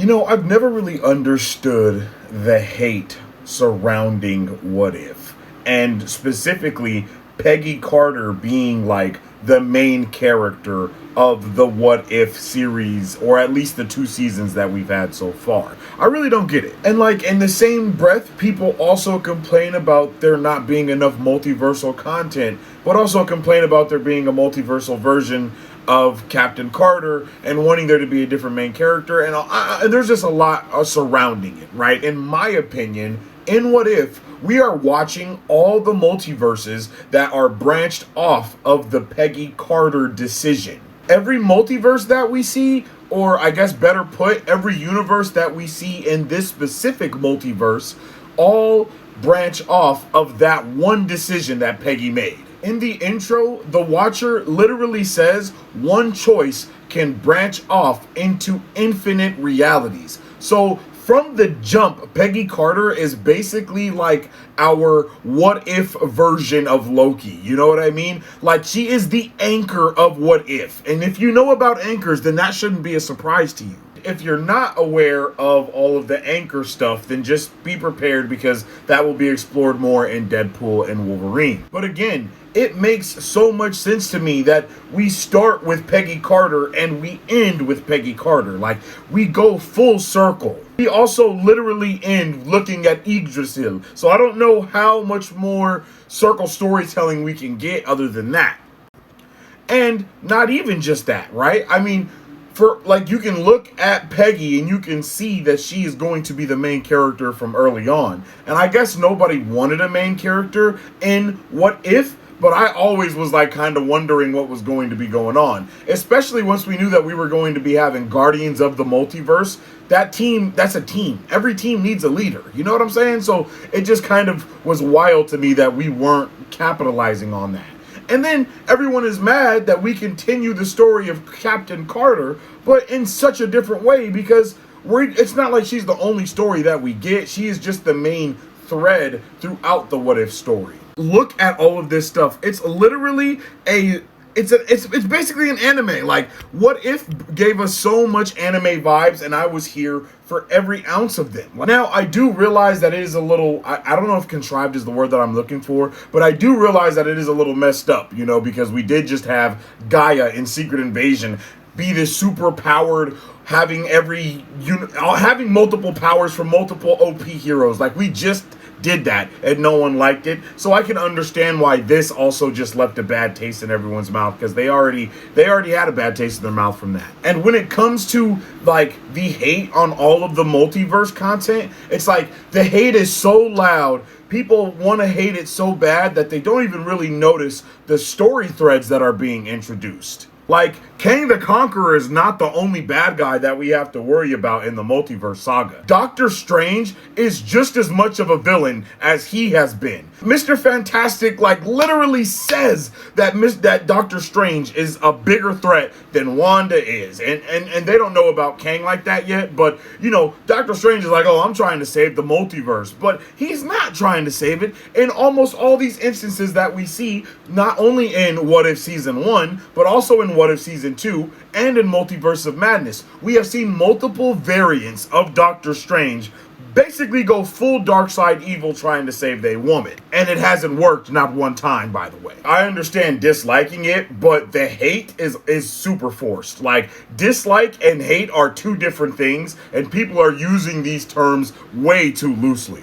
I've never really understood the hate surrounding What If, and specifically Peggy Carter being like the main character of the What If series, or at least the two seasons that we've had so far. I really don't get it. And like in the same breath, people also complain about there not being enough multiversal content, but also complain about there being a multiversal version of Captain Carter and wanting there to be a different main character, and there's just a lot surrounding it, right? In my opinion, in What If, we are watching all the multiverses that are branched off of the Peggy Carter decision. Every multiverse that we see, or I guess better put, every universe that we see in this specific multiverse, all branch off of that one decision that Peggy made. In the intro, the Watcher literally says one choice can branch off into infinite realities. So from the jump, Peggy Carter is basically like our what if version of Loki. You know what I mean? Like, she is the anchor of What If. And if you know about anchors, then that shouldn't be a surprise to you. If you're not aware of all of the anchor stuff, then just be prepared, because that will be explored more in Deadpool and Wolverine. But again, it makes so much sense to me that we start with Peggy Carter and we end with Peggy Carter. Like, we go full circle. We also literally end looking at Yggdrasil. So I don't know how much more circle storytelling we can get other than that. And not even just that, right? I mean, you can look at Peggy and you can see that she is going to be the main character from early on. And I guess nobody wanted a main character in What If, but I always was like kind of wondering what was going to be going on. Especially once we knew that we were going to be having Guardians of the Multiverse. That's a team. Every team needs a leader. You know what I'm saying? So it just kind of was wild to me that we weren't capitalizing on that. And then everyone is mad that we continue the story of Captain Carter, but in such a different way, because it's not like she's the only story that we get. She is just the main thread throughout the What If story. Look at all of this stuff. It's literally it's basically an anime. Like, What If gave us so much anime vibes, and I was here for every ounce of them. Now, I do realize that it is a little, I don't know if contrived is the word that I'm looking for, but I do realize that it is a little messed up, because we did just have Gaia in Secret Invasion be this super powered, having having multiple powers from multiple OP heroes. Like, we just did that and no one liked it. So I can understand why this also just left a bad taste in everyone's mouth, because they already had a bad taste in their mouth from that. And when it comes to like the hate on all of the multiverse content, it's like the hate is so loud. People want to hate it so bad that they don't even really notice the story threads that are being introduced. Like, Kang the Conqueror is not the only bad guy that we have to worry about in the multiverse saga. Doctor Strange is just as much of a villain as he has been. Mr. Fantastic, literally says that Doctor Strange is a bigger threat than Wanda is. And they don't know about Kang like that yet, but, Doctor Strange is like, oh, I'm trying to save the multiverse. But he's not trying to save it in almost all these instances that we see, not only in What If Season 1, but also in What If Season 2 and in Multiverse of Madness. We have seen multiple variants of Doctor Strange basically go full dark side evil trying to save a woman. And it hasn't worked not one time, by the way. I understand disliking it, but the hate is super forced. Like, dislike and hate are two different things, and people are using these terms way too loosely.